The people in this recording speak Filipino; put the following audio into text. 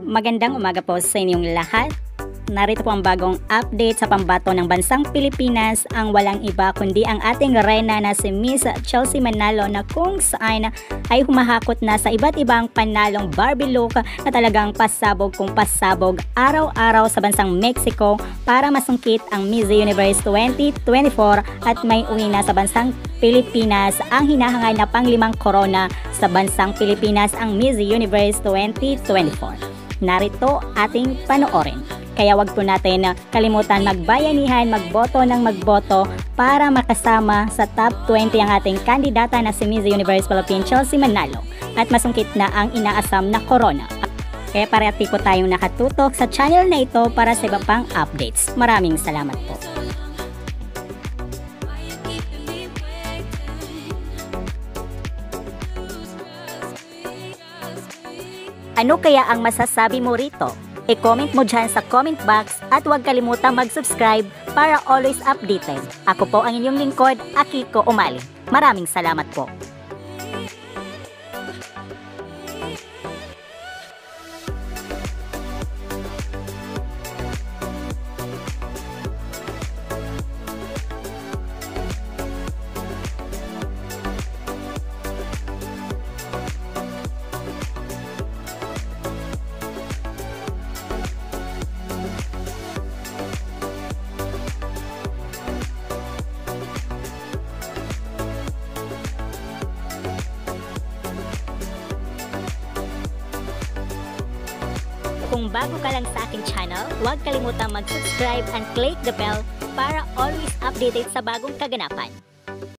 Magandang umaga po sa inyong lahat. Narito po ang bagong update sa pambato ng bansang Pilipinas, ang walang iba kundi ang ating reyna na si Miss Chelsea Manalo, na kung saan ay humahakot na sa iba't ibang panalong Barbie look na talagang pasabog kung pasabog araw-araw sa bansang Mexico para masungkit ang Miss Universe 2024 at may uwi na sa bansang Pilipinas ang hinahangad na panglimang corona sa bansang Pilipinas, ang Miss Universe 2024. Narito ating panoorin. Kaya wag po natin kalimutan magbayanihan, magboto ng magboto para makasama sa top 20 ang ating kandidata na si Miss Universe Philippines Chelsea Manalo at masungkit na ang inaasam na corona. Kaya parati po tayong nakatutok sa channel na ito para sa iba pang updates. Maraming salamat po. Ano kaya ang masasabi mo rito? I-comment mo dyan sa comment box at huwag kalimutang mag-subscribe para always updated. Ako po ang inyong lingkod, Akiko Umali. Maraming salamat po. Kung bago ka lang sa aking channel, huwag kalimutang mag-subscribe and click the bell para always updated sa bagong kaganapan.